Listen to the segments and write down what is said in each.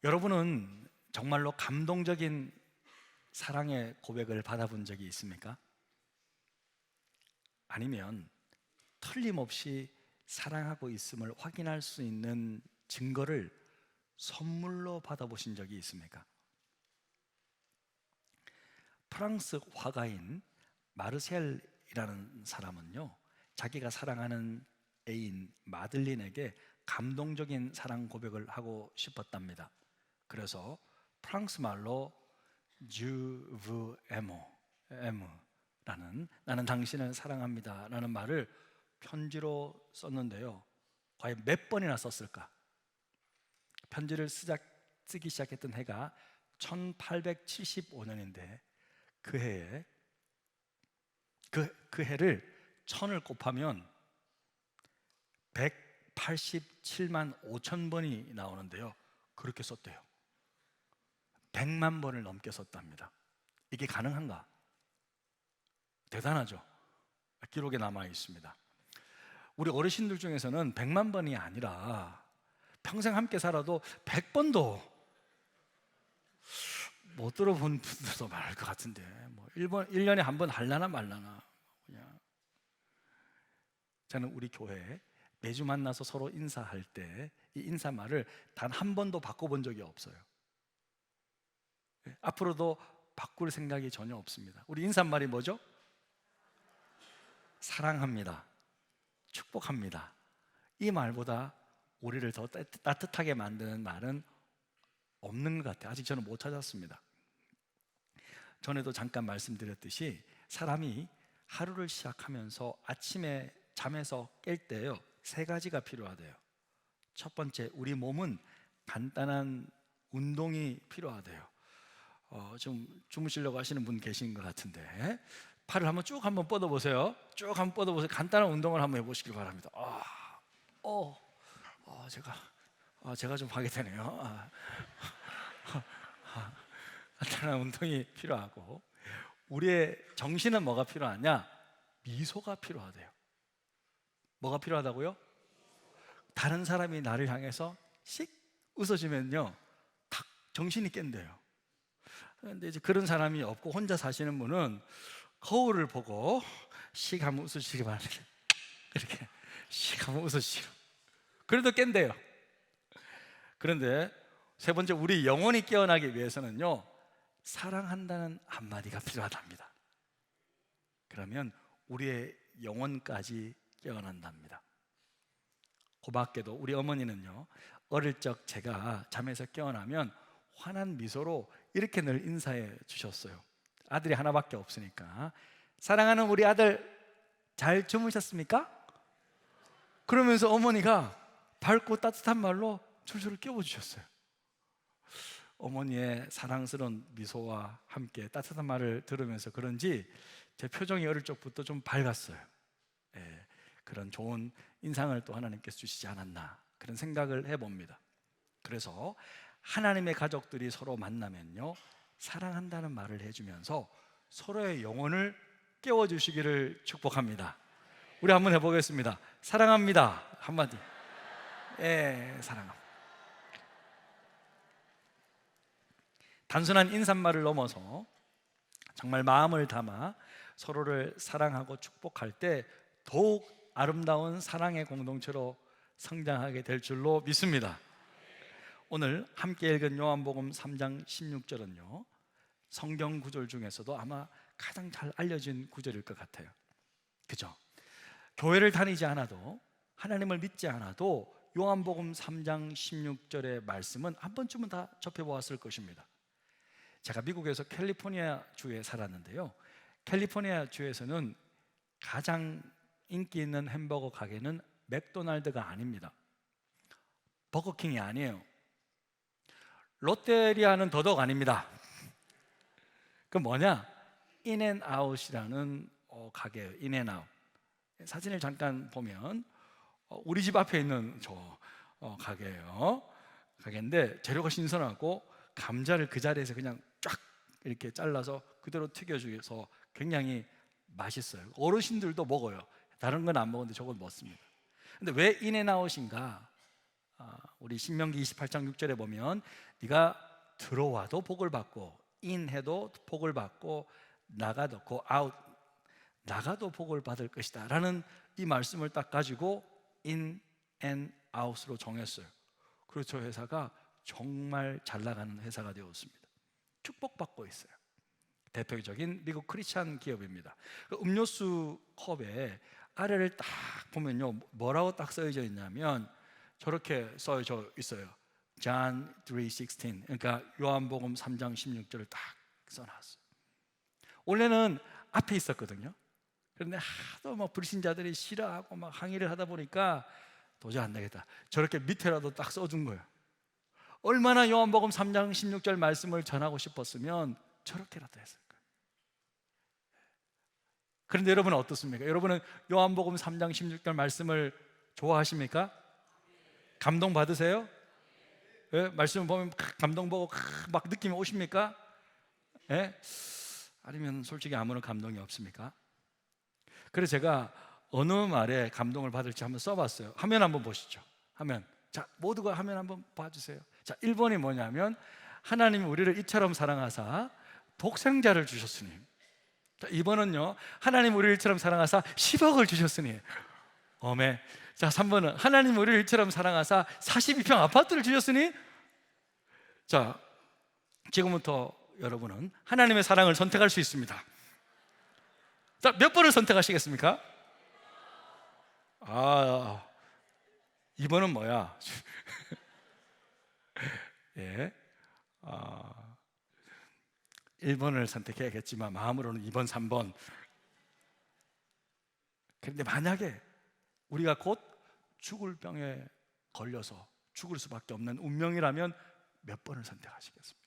여러분은 정말로 감동적인 사랑의 고백을 받아본 적이 있습니까? 아니면 틀림없이 사랑하고 있음을 확인할 수 있는 증거를 선물로 받아보신 적이 있습니까? 프랑스 화가인 마르셀이라는 사람은요, 자기가 사랑하는 애인 마들린에게 감동적인 사랑 고백을 하고 싶었답니다. 그래서 프랑스 말로 Je vous aime 라는, 나는 당신을 사랑합니다 라는 말을 편지로 썼는데요, 과연 몇 번이나 썼을까? 편지를 쓰기 시작했던 해가 1875년인데 그 해에 그 해를 1000을 곱하면 187만 5천 번이 나오는데요, 그렇게 썼대요. 100만 번을 넘게 썼답니다. 이게 가능한가? 대단하죠? 기록에 남아 있습니다. 우리 어르신들 중에서는 100만 번이 아니라 평생 함께 살아도 100번도 못 들어본 분들도 많을 것 같은데, 뭐 1년에 한 번 할라나 말라나. 그냥 저는 우리 교회에 매주 만나서 서로 인사할 때 이 인사말을 단 한 번도 바꿔본 적이 없어요. 앞으로도 바꿀 생각이 전혀 없습니다. 우리 인사말이 뭐죠? 사랑합니다, 축복합니다. 이 말보다 우리를 더 따뜻하게 만드는 말은 없는 것 같아요. 아직 저는 못 찾았습니다. 전에도 잠깐 말씀드렸듯이 사람이 하루를 시작하면서 아침에 잠에서 깰 때요, 세 가지가 필요하대요. 첫 번째, 우리 몸은 간단한 운동이 필요하대요. 좀 주무시려고 하시는 분 계신 것 같은데 팔을 한번 뻗어보세요. 쭉 한번 뻗어보세요. 간단한 운동을 한번 해보시길 바랍니다. 제가 좀 하게 되네요. 간단한 운동이 필요하고, 우리의 정신은 뭐가 필요하냐? 미소가 필요하대요. 뭐가 필요하다고요? 다른 사람이 나를 향해서 씩 웃어주면요, 탁 정신이 깬대요. 그런데 이제 그런 사람이 없고 혼자 사시는 분은 거울을 보고 씩 한번 웃으시기 바랍니다. 이렇게 씩 한번 웃으시고, 그래도 깬대요. 그런데 세 번째, 우리 영혼이 깨어나기 위해서는요, 사랑한다는 한마디가 필요하답니다. 그러면 우리의 영혼까지 깨어난답니다. 고맙게도 우리 어머니는요, 어릴 적 제가 잠에서 깨어나면 환한 미소로 이렇게 늘 인사해 주셨어요. 아들이 하나밖에 없으니까, 사랑하는 우리 아들 잘 주무셨습니까? 그러면서 어머니가 밝고 따뜻한 말로 줄줄 깨워주셨어요. 어머니의 사랑스러운 미소와 함께 따뜻한 말을 들으면서 그런지 제 표정이 어릴 적부터 좀 밝았어요. 그런 좋은 인상을 또 하나님께서 주시지 않았나, 그런 생각을 해봅니다. 그래서 하나님의 가족들이 서로 만나면요, 사랑한다는 말을 해주면서 서로의 영혼을 깨워주시기를 축복합니다. 우리 한번 해보겠습니다. 사랑합니다 한마디. 사랑합니다. 단순한 인사말을 넘어서 정말 마음을 담아 서로를 사랑하고 축복할 때 더욱 아름다운 사랑의 공동체로 성장하게 될 줄로 믿습니다. 오늘 함께 읽은 요한복음 3장 16절은요, 성경 구절 중에서도 아마 가장 잘 알려진 구절일 것 같아요. 그죠? 교회를 다니지 않아도, 하나님을 믿지 않아도 요한복음 3장 16절의 말씀은 한 번쯤은 다 접해보았을 것입니다. 제가 미국에서 캘리포니아 주에 살았는데요, 캘리포니아 주에서는 가장 인기 있는 햄버거 가게는 맥도날드가 아닙니다. 버거킹이 아니에요. 롯데리아는 더더욱 아닙니다. 그 뭐냐? 인앤아웃이라는 가게예요. 인앤아웃. 사진을 잠깐 보면 우리 집 앞에 있는 저 가게예요. 가게인데 재료가 신선하고 감자를 그 자리에서 그냥 쫙 이렇게 잘라서 그대로 튀겨주셔서 굉장히 맛있어요. 어르신들도 먹어요. 다른 건 안 먹는데 저건 먹습니다. 근데 왜 인앤아웃인가? 우리 신명기 28장 6절에 보면 네가 들어와도 복을 받고 인해도 복을 받고 나가도 go out 나가도 복을 받을 것이다 라는 이 말씀을 딱 가지고 in and out으로 정했어요. 그래서 저 회사가 정말 잘 나가는 회사가 되었습니다. 축복받고 있어요. 대표적인 미국 크리스찬 기업입니다. 그 음료수 컵에 아래를 딱 보면요, 뭐라고 딱 써져 있냐면 저렇게 써져 있어요. John 3:16. 그러니까 요한복음 3장 16절을 딱 써놨어요. 원래는 앞에 있었거든요. 그런데 하도 막 불신자들이 싫어하고 막 항의를 하다 보니까 도저히 안 되겠다. 저렇게 밑에라도 딱 써준 거예요. 얼마나 요한복음 3장 16절 말씀을 전하고 싶었으면 저렇게라도 했을 거예요. 그런데 여러분은 어떻습니까? 여러분은 요한복음 3장 16절 말씀을 좋아하십니까? 감동 받으세요? 예? 말씀 보면 감동보고 막 느낌이 오십니까? 예? 아니면 솔직히 아무런 감동이 없습니까? 그래서 제가 어느 말에 감동을 받을지 한번 써봤어요. 화면 한번 보시죠. 화면. 자, 모두가 화면 한번 봐주세요. 자, 1번이 뭐냐면 하나님이 우리를 이처럼 사랑하사 독생자를 주셨으니. 자, 2번은요 하나님 우리를 이처럼 사랑하사 10억을 주셨으니. 어메. 자, 3번은 하나님 우리를 이처럼 사랑하사 42평 아파트를 주셨으니. 자, 지금부터 여러분은 하나님의 사랑을 선택할 수 있습니다. 자, 몇 번을 선택하시겠습니까? 2번은 뭐야? 예, 1번을 선택해야겠지만 마음으로는 2번, 3번. 그런데 만약에 우리가 곧 죽을 병에 걸려서 죽을 수밖에 없는 운명이라면 몇 번을 선택하시겠습니까?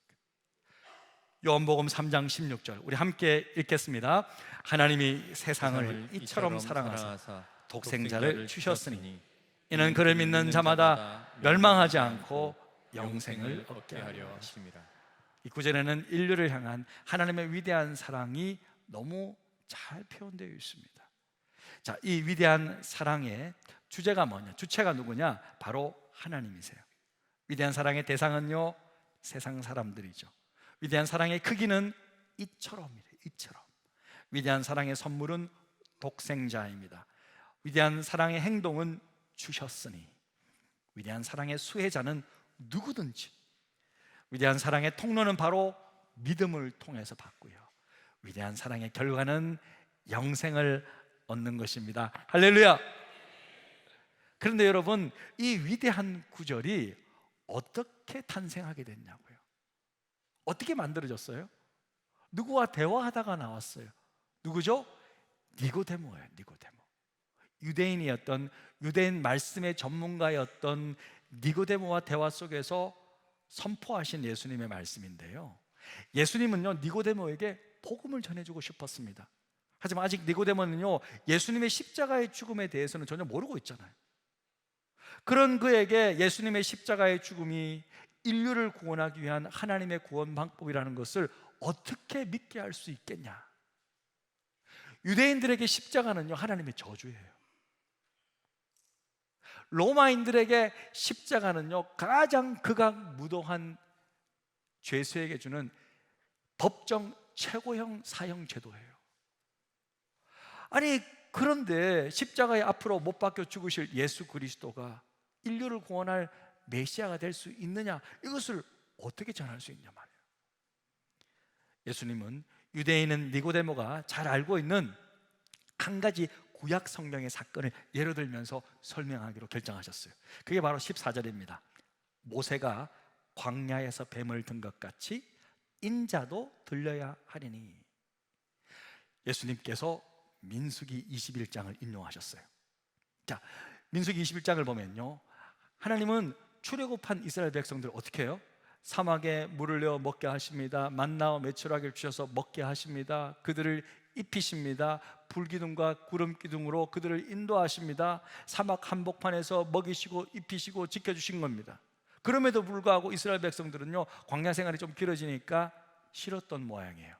요한복음 3장 16절 우리 함께 읽겠습니다. 하나님이 세상을 이처럼 사랑하사 독생자를 주셨으니 이는 그를 믿는 자마다 멸망하지 않고 영생을 얻게 하려 하심이라. 이 구절에는 인류를 향한 하나님의 위대한 사랑이 너무 잘 표현되어 있습니다. 자, 이 위대한 사랑의 주제가 뭐냐? 주체가 누구냐? 바로 하나님이세요. 위대한 사랑의 대상은요, 세상 사람들이죠. 위대한 사랑의 크기는 이처럼이래요. 이처럼. 위대한 사랑의 선물은 독생자입니다. 위대한 사랑의 행동은 주셨으니. 위대한 사랑의 수혜자는 누구든지. 위대한 사랑의 통로는 바로 믿음을 통해서 받고요. 위대한 사랑의 결과는 영생을 얻는 것입니다. 할렐루야. 그런데 여러분, 이 위대한 구절이 어떻게 탄생하게 됐냐고요? 어떻게 만들어졌어요? 누구와 대화하다가 나왔어요. 누구죠? 니고데모예요. 니고데모. 유대인이었던, 유대인 말씀의 전문가였던 니고데모와 대화 속에서 선포하신 예수님의 말씀인데요, 예수님은요 니고데모에게 복음을 전해주고 싶었습니다. 하지만 아직 니고데모는요 예수님의 십자가의 죽음에 대해서는 전혀 모르고 있잖아요. 그런 그에게 예수님의 십자가의 죽음이 인류를 구원하기 위한 하나님의 구원 방법이라는 것을 어떻게 믿게 할 수 있겠냐? 유대인들에게 십자가는요 하나님의 저주예요. 로마인들에게 십자가는요 가장 극악무도한 죄수에게 주는 법정 최고형 사형 제도예요. 아니, 그런데 십자가에 앞으로 못 박혀 죽으실 예수 그리스도가 인류를 구원할 메시아가 될 수 있느냐, 이것을 어떻게 전할 수 있냐 말이에요. 예수님은 유대인은 니고데모가 잘 알고 있는 한 가지 구약 성경의 사건을 예로 들면서 설명하기로 결정하셨어요. 그게 바로 14절입니다. 모세가 광야에서 뱀을 든 것 같이 인자도 들려야 하리니. 예수님께서 민수기 21장을 인용하셨어요. 자, 민수기 21장을 보면요, 하나님은 출애굽한 이스라엘 백성들을 어떻게 해요? 사막에 물을 내어 먹게 하십니다. 만나와 메추라기를 주셔서 먹게 하십니다. 그들을 입히십니다. 불기둥과 구름기둥으로 그들을 인도하십니다. 사막 한복판에서 먹이시고 입히시고 지켜주신 겁니다. 그럼에도 불구하고 이스라엘 백성들은요 광야 생활이 좀 길어지니까 싫었던 모양이에요.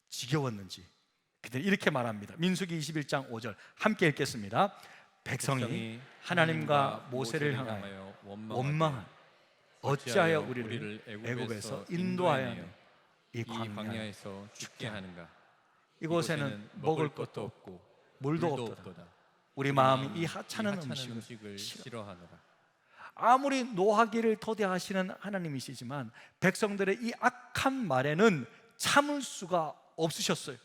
지겨웠는지 그들은 이렇게 말합니다. 민수기 21장 5절 함께 읽겠습니다. 백성이 하나님과 모세를 향하여 원망한 어찌하여 우리를 애굽에서 인도하여 이 광야에서 죽게 하는가. 이곳에는 먹을 것도 없고 물도 없도다. 우리 마음이 이 하찮은 음식을 싫어하노라. 아무리 노하기를 도대하시는 하나님이시지만 백성들의 이 악한 말에는 참을 수가 없으셨어요.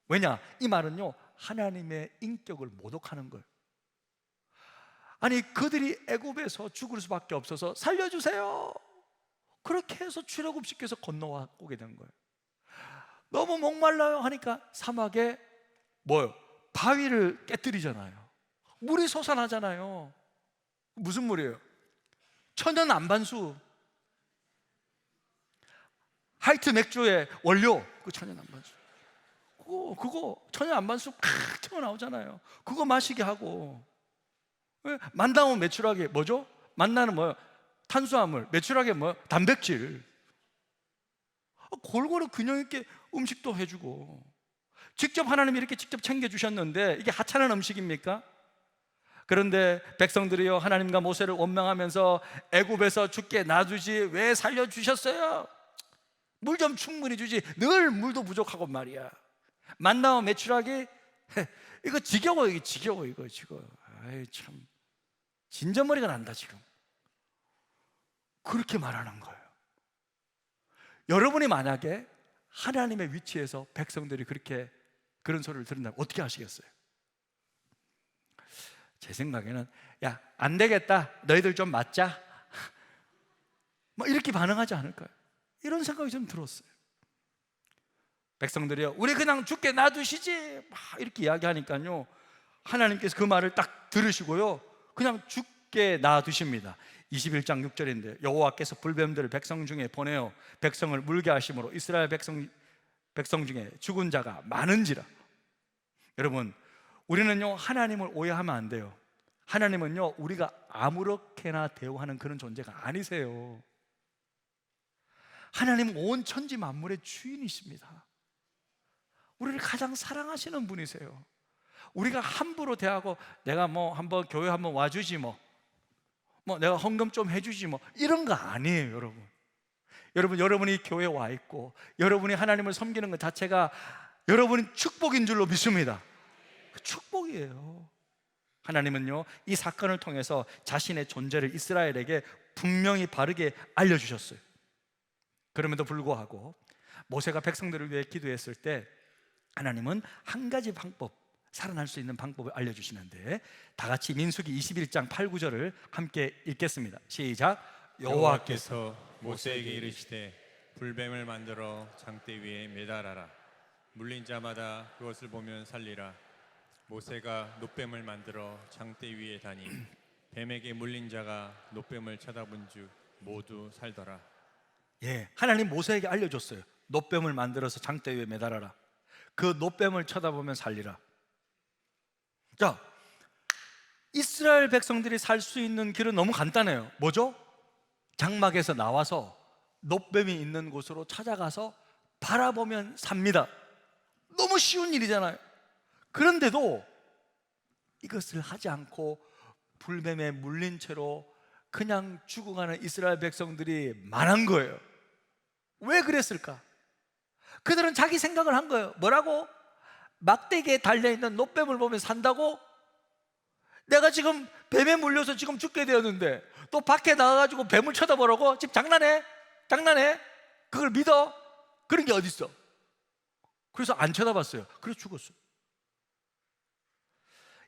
왜냐? 이 말은요, 하나님의 인격을 모독하는 거예요. 아니, 그들이 애굽에서 죽을 수밖에 없어서 살려주세요, 그렇게 해서 출애굽시켜서 건너와 오게 된 거예요. 너무 목말라요 하니까 사막에 뭐요? 바위를 깨뜨리잖아요. 물이 솟아나잖아요. 무슨 물이에요? 천연 안반수. 하이트 맥주의 원료, 그 천연 안반수. 그거 천연 안반수 칵 튀어나오잖아요. 그거 마시게 하고. 만나면 매출하게 뭐죠? 만나는 뭐예요? 탄수화물. 매출하게 뭐예요? 단백질. 골고루 균형 있게 음식도 해주고. 직접 하나님이 이렇게 직접 챙겨주셨는데 이게 하찮은 음식입니까? 그런데 백성들이요, 하나님과 모세를 원망하면서 애굽에서 죽게 놔두지 왜 살려주셨어요? 물 좀 충분히 주지, 늘 물도 부족하고 말이야. 만나와 매출하기, 이거 지겨워, 이거 지겨워, 이거 지금. 아이 참, 진저머리가 난다 지금. 그렇게 말하는 거예요. 여러분이 만약에 하나님의 위치에서 백성들이 그렇게 그런 소리를 들은다면 어떻게 하시겠어요? 제 생각에는 야, 안 되겠다, 너희들 좀 맞자, 뭐 이렇게 반응하지 않을까요? 이런 생각이 좀 들었어요. 백성들이요, 우리 그냥 죽게 놔두시지, 막 이렇게 이야기하니까요, 하나님께서 그 말을 딱 들으시고요, 그냥 죽게 놔두십니다. 21장 6절인데 여호와께서 불뱀들을 백성 중에 보내어 백성을 물게 하심으로 이스라엘 백성 중에 죽은 자가 많은지라. 여러분, 우리는요, 하나님을 오해하면 안 돼요. 하나님은요, 우리가 아무렇게나 대우하는 그런 존재가 아니세요. 하나님은 온 천지 만물의 주인이십니다. 우리를 가장 사랑하시는 분이세요. 우리가 함부로 대하고 내가 뭐 한번 교회 한번 와주지 뭐 내가 헌금 좀 해주지 뭐 이런 거 아니에요. 여러분이 교회에 와 있고 여러분이 하나님을 섬기는 것 자체가 여러분이 축복인 줄로 믿습니다. 축복이에요. 하나님은요, 이 사건을 통해서 자신의 존재를 이스라엘에게 분명히 바르게 알려주셨어요. 그럼에도 불구하고 모세가 백성들을 위해 기도했을 때 하나님은 한 가지 방법, 살아날 수 있는 방법을 알려주시는데, 다 같이 민수기 21장 8, 9절을 함께 읽겠습니다. 시작. 여호와께서 모세에게 이르시되 불뱀을 만들어 장대 위에 매달아라. 물린 자마다 그것을 보면 살리라. 모세가 놋뱀을 만들어 장대 위에 다니 뱀에게 물린 자가 놋뱀을 쳐다본 즉 모두 살더라. 예, 하나님 모세에게 알려줬어요. 놋뱀을 만들어서 장대 위에 매달아라. 그 놋뱀을 쳐다보면 살리라. 자, 이스라엘 백성들이 살 수 있는 길은 너무 간단해요. 뭐죠? 장막에서 나와서 놋뱀이 있는 곳으로 찾아가서 바라보면 삽니다. 너무 쉬운 일이잖아요. 그런데도 이것을 하지 않고 불뱀에 물린 채로 그냥 죽어가는 이스라엘 백성들이 많은 거예요. 왜 그랬을까? 그들은 자기 생각을 한 거예요. 뭐라고? 막대기에 달려있는 놋뱀을 보면 산다고? 내가 지금 뱀에 물려서 지금 죽게 되었는데 또 밖에 나가가지고 뱀을 쳐다보라고? 지금 장난해? 그걸 믿어? 그런 게 어딨어? 그래서 안 쳐다봤어요. 그래서 죽었어요.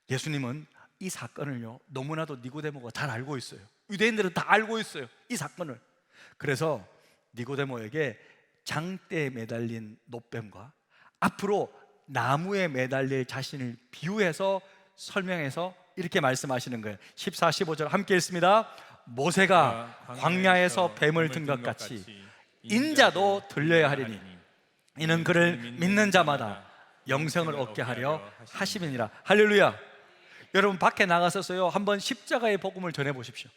예수님은 이 사건을요, 너무나도 니고데모가 잘 알고 있어요. 유대인들은 다 알고 있어요, 이 사건을. 그래서 니고데모에게 장대에 매달린 놋뱀과 앞으로 나무에 매달릴 자신을 비유해서 설명해서 이렇게 말씀하시는 거예요. 14, 15절 함께 읽습니다. 모세가 광야에서 뱀을 든 것 같이 인자도 들려야 하리니 이는 그를 믿는 자마다 영생을 얻게 하려 하심이니라. 할렐루야. 여러분, 밖에 나가서서요, 한번 십자가의 복음을 전해 보십시오.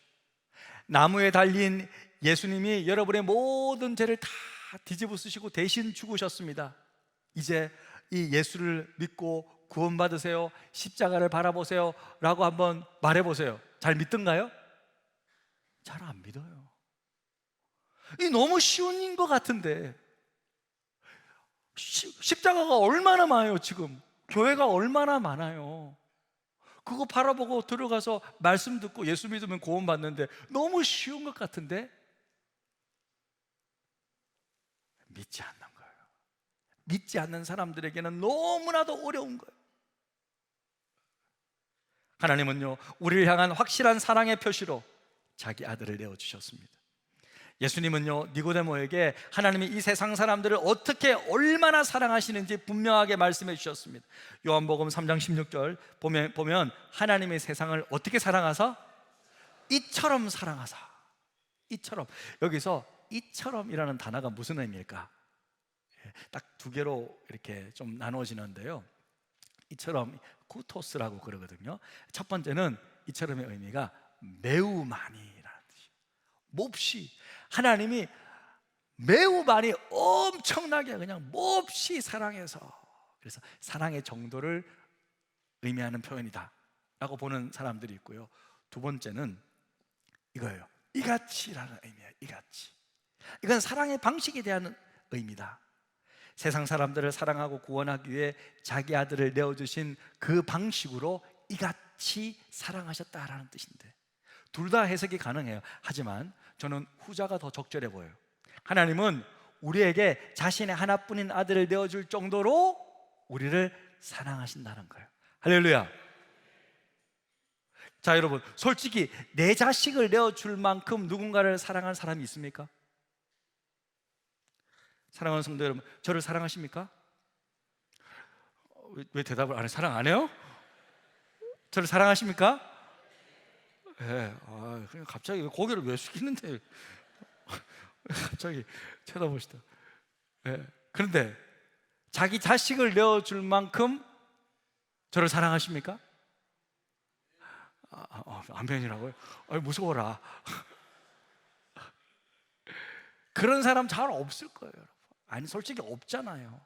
나무에 달린 예수님이 여러분의 모든 죄를 다 뒤집어 쓰시고 대신 죽으셨습니다. 이제 이 예수를 믿고 구원받으세요, 십자가를 바라보세요 라고 한번 말해보세요. 잘 믿던가요? 잘 안 믿어요. 이 너무 쉬운 인 것 같은데, 십자가가 얼마나 많아요. 지금 교회가 얼마나 많아요. 그거 바라보고 들어가서 말씀 듣고 예수 믿으면 구원받는데 너무 쉬운 것 같은데 믿지 않는 거예요. 믿지 않는 사람들에게는 너무나도 어려운 거예요. 하나님은요, 우리를 향한 확실한 사랑의 표시로 자기 아들을 내어주셨습니다. 예수님은요, 니고데모에게 하나님이 이 세상 사람들을 어떻게 얼마나 사랑하시는지 분명하게 말씀해 주셨습니다. 요한복음 3장 16절 보면 하나님의 세상을 어떻게 사랑하사? 이처럼 사랑하사. 이처럼. 여기서 이처럼이라는 단어가 무슨 의미일까? 딱 두 개로 이렇게 좀 나눠지는데요, 이처럼 쿠토스라고 그러거든요. 첫 번째는 이처럼의 의미가 매우 많이라는 뜻이에요. 몹시. 하나님이 매우 많이, 엄청나게 그냥 몹시 사랑해서, 그래서 사랑의 정도를 의미하는 표현이다 라고 보는 사람들이 있고요. 두 번째는 이거예요. 이같이라는 의미예요. 이같이. 이건 사랑의 방식에 대한 의미다. 세상 사람들을 사랑하고 구원하기 위해 자기 아들을 내어주신 그 방식으로 이같이 사랑하셨다라는 뜻인데, 둘 다 해석이 가능해요. 하지만 저는 후자가 더 적절해 보여요. 하나님은 우리에게 자신의 하나뿐인 아들을 내어줄 정도로 우리를 사랑하신다는 거예요. 할렐루야. 자, 여러분, 솔직히 내 자식을 내어줄 만큼 누군가를 사랑하는 사람이 있습니까? 사랑하는 성도 여러분, 저를 사랑하십니까? 왜 대답을 안 해요? 사랑 안 해요? 저를 사랑하십니까? 네. 그냥 갑자기 고개를 왜 숙이는데 갑자기 쳐다보시다. 네. 그런데 자기 자식을 내어줄 만큼 저를 사랑하십니까? 안면이라고요? 무서워라. 그런 사람 잘 없을 거예요, 여러분. 아니, 솔직히 없잖아요.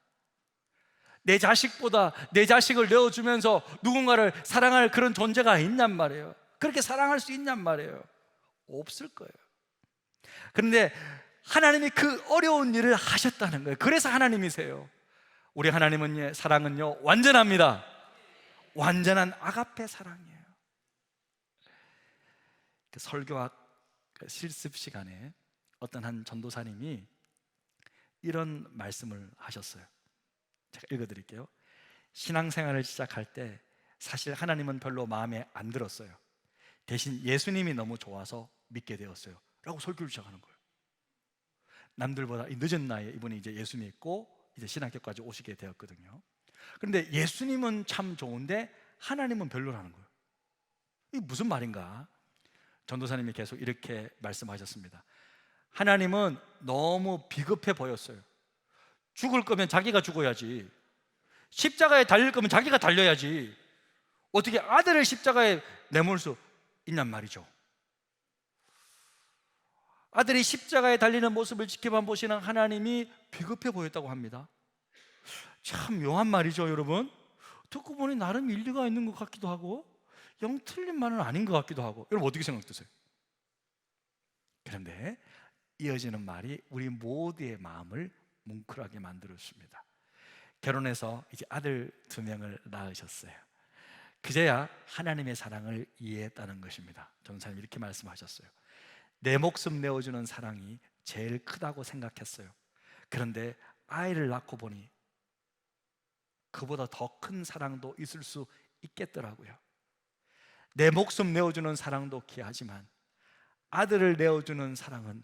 내 자식보다 내 자식을 내어주면서 누군가를 사랑할 그런 존재가 있냔 말이에요. 그렇게 사랑할 수 있냔 말이에요. 없을 거예요. 그런데 하나님이 그 어려운 일을 하셨다는 거예요. 그래서 하나님이세요. 우리 하나님은 사랑은요, 완전합니다. 완전한 아가페 사랑이에요. 설교학 실습 시간에 어떤 한 전도사님이 이런 말씀을 하셨어요. 제가 읽어드릴게요. 신앙생활을 시작할 때 사실 하나님은 별로 마음에 안 들었어요. 대신 예수님이 너무 좋아서 믿게 되었어요 라고 설교를 시작하는 거예요. 남들보다 늦은 나이에 이분이 이제 예수 믿고 이제 신학교까지 오시게 되었거든요. 그런데 예수님은 참 좋은데 하나님은 별로라는 거예요. 이게 무슨 말인가? 전도사님이 계속 이렇게 말씀하셨습니다. 하나님은 너무 비겁해 보였어요. 죽을 거면 자기가 죽어야지. 십자가에 달릴 거면 자기가 달려야지. 어떻게 아들을 십자가에 내몰 수 있냔 말이죠. 아들이 십자가에 달리는 모습을 지켜만 보시는 하나님이 비겁해 보였다고 합니다. 참 묘한 말이죠, 여러분. 듣고 보니 나름 일리가 있는 것 같기도 하고 영 틀린 말은 아닌 것 같기도 하고. 여러분 어떻게 생각드세요? 그런데 이어지는 말이 우리 모두의 마음을 뭉클하게 만들었습니다. 결혼해서 이제 아들 2명을 낳으셨어요. 그제야 하나님의 사랑을 이해했다는 것입니다. 전사님 이렇게 말씀하셨어요. 내 목숨 내어주는 사랑이 제일 크다고 생각했어요. 그런데 아이를 낳고 보니 그보다 더 큰 사랑도 있을 수 있겠더라고요. 내 목숨 내어주는 사랑도 귀하지만 아들을 내어주는 사랑은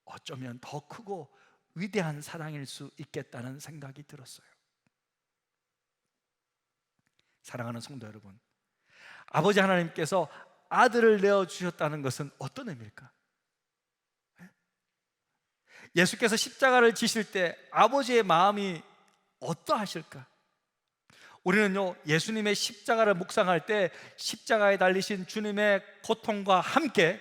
어쩌면 더 크고 위대한 사랑일 수 있겠다는 생각이 들었어요. 사랑하는 성도 여러분, 아버지 하나님께서 아들을 내어주셨다는 것은 어떤 의미일까? 예수께서 십자가를 지실 때 아버지의 마음이 어떠하실까? 우리는요, 예수님의 십자가를 묵상할 때 십자가에 달리신 주님의 고통과 함께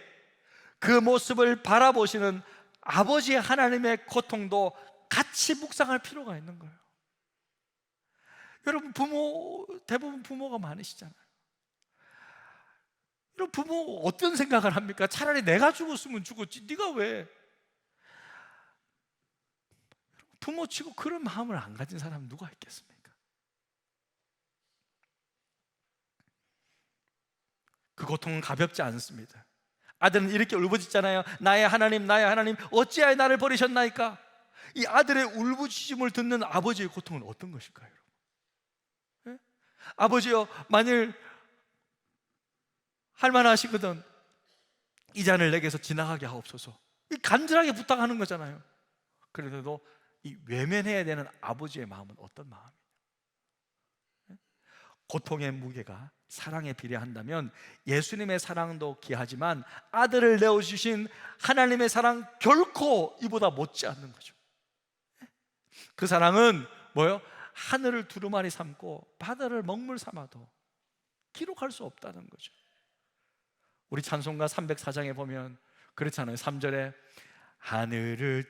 그 모습을 바라보시는 아버지 하나님의 고통도 같이 묵상할 필요가 있는 거예요. 여러분 대부분 부모가 많으시잖아요. 여러분 부모 어떤 생각을 합니까? 차라리 내가 죽었으면 죽었지 네가 왜? 부모치고 그런 마음을 안 가진 사람은 누가 있겠습니까? 그 고통은 가볍지 않습니다. 아들은 이렇게 울부짖잖아요. 나의 하나님 어찌하여 나를 버리셨나이까? 이 아들의 울부짖음을 듣는 아버지의 고통은 어떤 것일까요? 예? 아버지여, 만일 할만하시거든 이 잔을 내게서 지나가게 하옵소서. 이 간절하게 부탁하는 거잖아요. 그런데도 이 외면해야 되는 아버지의 마음은 어떤 마음이에요? 고통의 무게가 사랑에 비례한다면 예수님의 사랑도 귀하지만 아들을 내어주신 하나님의 사랑 결코 이보다 못지 않는 거죠. 그 사랑은 뭐예요? 하늘을 두루마리 삼고 바다를 먹물 삼아도 기록할 수 없다는 거죠. 우리 찬송가 304장에 보면 그렇잖아요. 3절에 하늘을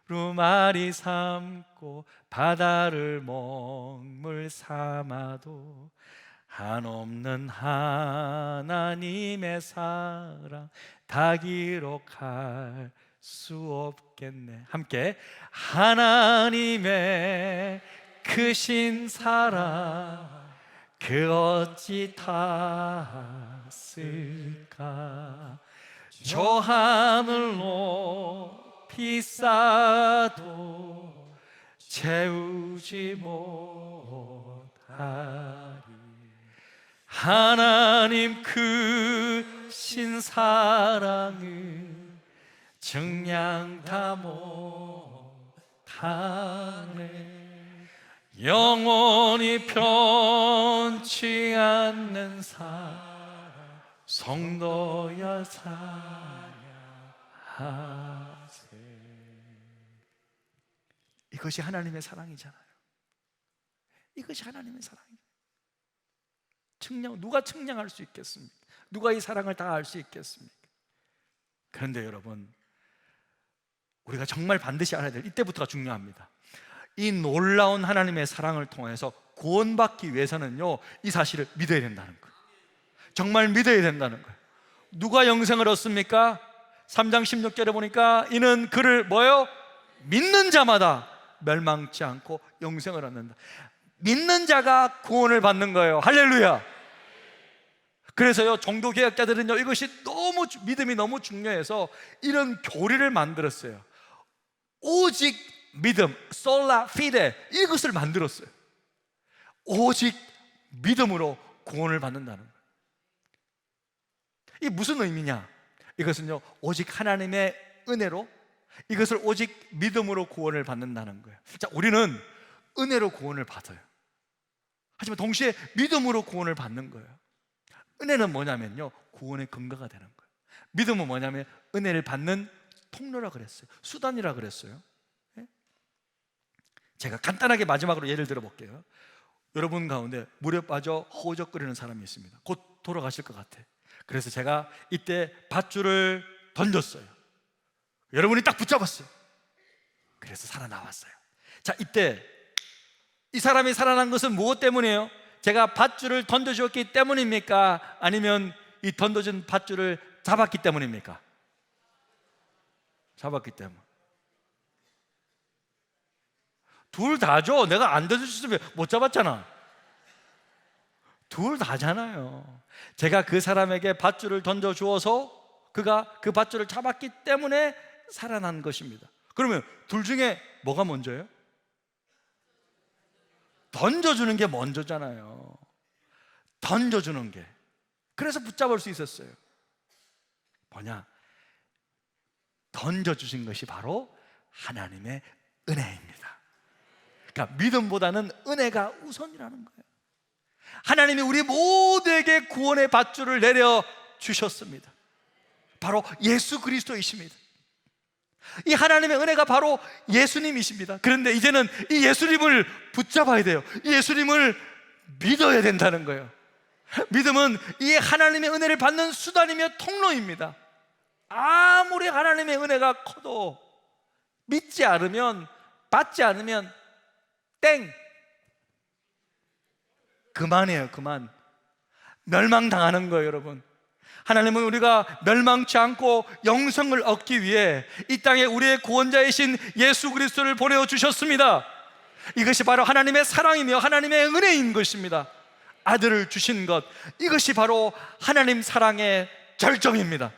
두루마리 삼고 바다를 먹물 삼아도 한없는 하나님의 사랑 다 기록할 수 없겠네. 함께 하나님의 크신 사랑 그 어찌 닿았을까? 저 하늘 높이 쌓아도 채우지 못하리. 하나님 크신 사랑을 증량 다 못하네. 영원히 변치 않는 사랑 성도여 찬양하세. 이것이 하나님의 사랑이잖아요. 이것이 하나님의 사랑이에요. 누가 측량할 수 있겠습니까? 누가 이 사랑을 다 알 수 있겠습니까? 그런데 여러분, 우리가 정말 반드시 알아야 될 이때부터가 중요합니다. 이 놀라운 하나님의 사랑을 통해서 구원받기 위해서는요, 이 사실을 믿어야 된다는 거예요. 정말 믿어야 된다는 거예요. 누가 영생을 얻습니까? 3장 16절에 보니까 이는 그를 뭐요? 믿는 자마다 멸망치 않고 영생을 얻는다. 믿는 자가 구원을 받는 거예요. 할렐루야. 그래서요, 종교개혁자들은요, 이것이 믿음이 너무 중요해서 이런 교리를 만들었어요. 오직 믿음, 솔라 피데, 이것을 만들었어요. 오직 믿음으로 구원을 받는다는 거예요. 이게 무슨 의미냐? 이것은요, 오직 하나님의 은혜로, 이것을 오직 믿음으로 구원을 받는다는 거예요. 자, 우리는 은혜로 구원을 받아요. 하지만 동시에 믿음으로 구원을 받는 거예요. 은혜는 뭐냐면요, 구원의 근거가 되는 거예요. 믿음은 뭐냐면 은혜를 받는 통로라 그랬어요. 수단이라 그랬어요. 제가 간단하게 마지막으로 예를 들어 볼게요. 여러분 가운데 물에 빠져 허우적거리는 사람이 있습니다. 곧 돌아가실 것 같아. 그래서 제가 이때 밧줄을 던졌어요. 여러분이 딱 붙잡았어요. 그래서 살아나왔어요. 자, 이때 이 사람이 살아난 것은 무엇 때문이에요? 제가 밧줄을 던져주었기 때문입니까? 아니면 이 던져준 밧줄을 잡았기 때문입니까? 잡았기 때문. 둘 다죠. 내가 안 던져줬으면 못 잡았잖아. 둘 다잖아요. 제가 그 사람에게 밧줄을 던져주어서 그가 그 밧줄을 잡았기 때문에 살아난 것입니다. 그러면 둘 중에 뭐가 먼저예요? 던져주는 게 먼저잖아요. 던져주는 게. 그래서 붙잡을 수 있었어요. 뭐냐? 던져주신 것이 바로 하나님의 은혜입니다. 그러니까 믿음보다는 은혜가 우선이라는 거예요. 하나님이 우리 모두에게 구원의 밧줄을 내려주셨습니다. 바로 예수 그리스도이십니다. 이 하나님의 은혜가 바로 예수님이십니다. 그런데 이제는 이 예수님을 붙잡아야 돼요. 이 예수님을 믿어야 된다는 거예요. 믿음은 이 하나님의 은혜를 받는 수단이며 통로입니다. 아무리 하나님의 은혜가 커도 믿지 않으면, 받지 않으면 땡! 그만이에요. 그만. 멸망당하는 거예요, 여러분. 하나님은 우리가 멸망치 않고 영생을 얻기 위해 이 땅에 우리의 구원자이신 예수 그리스도를 보내주셨습니다. 이것이 바로 하나님의 사랑이며 하나님의 은혜인 것입니다. 아들을 주신 것, 이것이 바로 하나님 사랑의 절정입니다.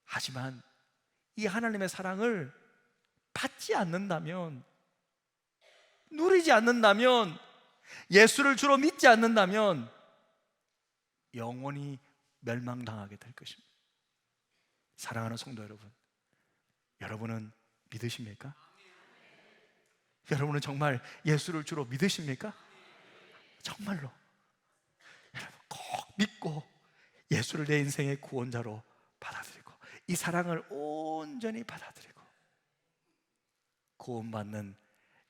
하지만 이 하나님의 사랑을 받지 않는다면, 누리지 않는다면, 예수를 주로 믿지 않는다면 영원히 멸망당하게 될 것입니다. 사랑하는 성도 여러분, 여러분은 믿으십니까? 여러분은 정말 예수를 주로 믿으십니까? 정말로 여러분 꼭 믿고 예수를 내 인생의 구원자로 받아들이고 이 사랑을 온전히 받아들이고 구원받는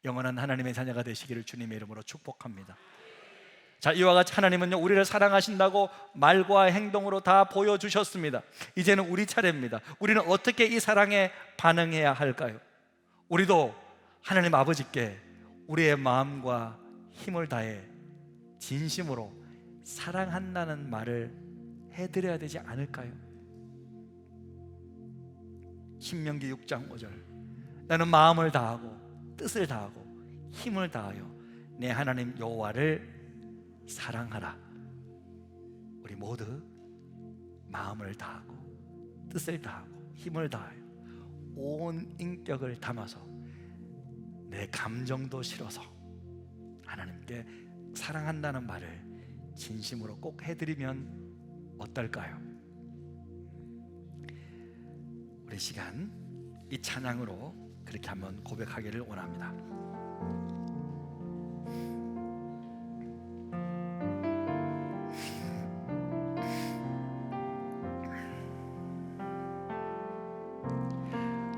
영원한 하나님의 자녀가 되시기를 주님의 이름으로 축복합니다. 자, 이와 같이 하나님은요, 우리를 사랑하신다고 말과 행동으로 다 보여주셨습니다. 이제는 우리 차례입니다. 우리는 어떻게 이 사랑에 반응해야 할까요? 우리도 하나님 아버지께 우리의 마음과 힘을 다해 진심으로 사랑한다는 말을 해드려야 되지 않을까요? 신명기 6장 5절, 나는 마음을 다하고 뜻을 다하고 힘을 다하여 내 하나님 여호와를 사랑하라. 우리 모두 마음을 다하고 뜻을 다하고 힘을 다하여 온 인격을 담아서 내 감정도 실어서 하나님께 사랑한다는 말을 진심으로 꼭 해드리면 어떨까요? 우리 시간 이 찬양으로 그렇게 한번 고백하기를 원합니다.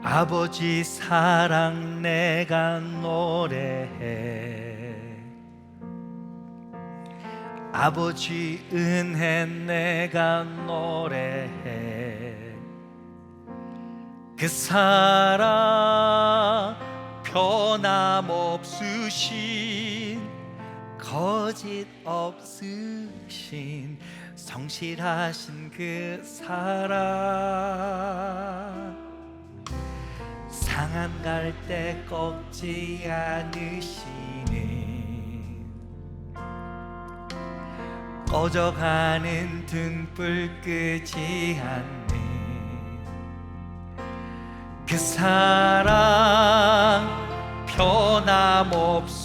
아버지 사랑 내가 노래해, 아버지 은혜 내가 노래해. 그 사랑 변함없으신 거짓 없으신 성실하신 그 사랑, 상한 갈 때 꺾지 않으시는 꺼져가는 등불 끄지 않는 그 사랑 변함없으신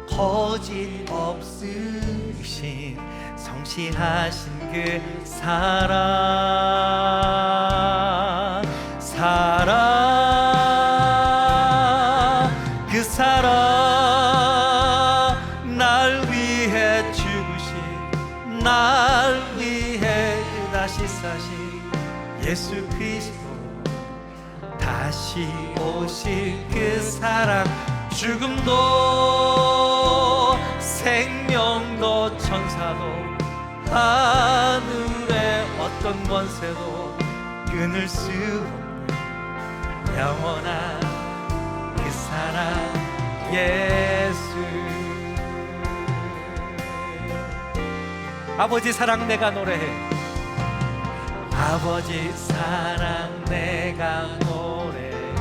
거짓 없으신 성실하신 그 사랑, 그 사랑 날 위해 죽으신, 날 위해 다시 사신 예수 그리스도, 다시 오실 그 사랑, 죽음도 생명도 천사도 하늘의 어떤 권세도 끊을 수 없는 영원한 그 사랑 예수. 아버지 사랑 내가 노래해, 아버지 사랑 내가 노래해,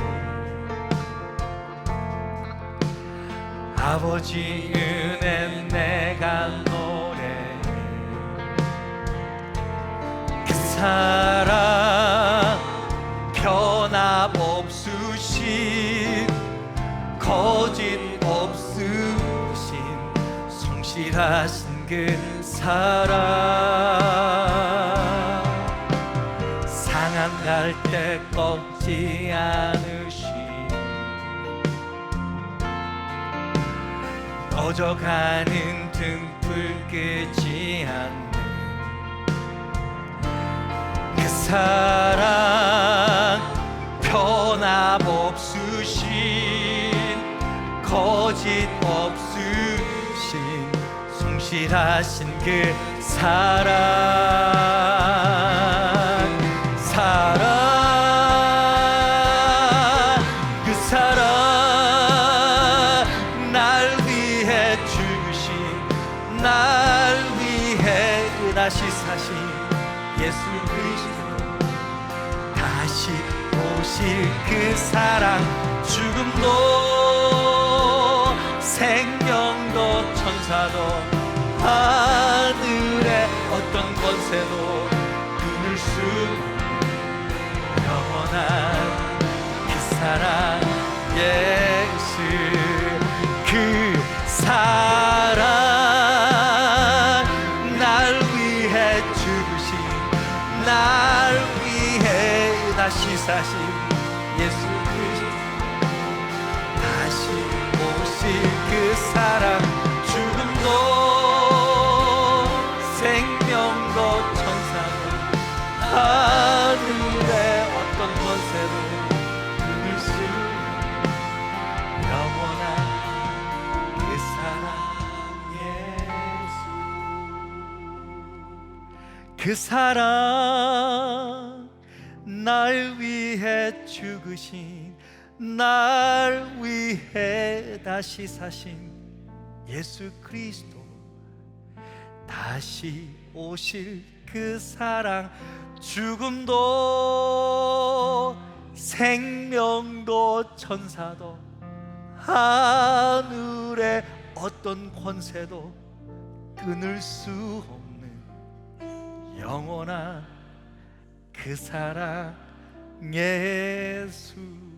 아버지 은혜 내가 노래해. 그 사랑 변함없으신 거짓 없으신 성실하신 그 사랑, 상한 갈 때 꺾지 않으신 꺼져가는 등불 끄지 않는 그 사랑 변함없으신 거짓 없으신 성실하신 그 사랑, 그 사랑 날 위해 다시 사신 예수 그리스도, 다시 오실 그 사랑, 죽음도 생명도 천사도 하늘의 어떤 권세도 끊을 수 없는 영원한 그 사랑 예수, 그 사랑 날 위해 죽으신, 날 위해 다시 사신 예수 그리스도, 다시 오실 그 사랑, 죽음도 생명도 천사도 하늘의 어떤 권세도 끊을 수 없는 영원한 그 사랑 예수, 그 사랑 날 위해 죽으신, 날 위해 다시 사신 예수 그리스도, 다시 오실 그 사랑, 죽음도 생명도 천사도 하늘의 어떤 권세도 끊을 수 없는 영원한 그 사랑 예수.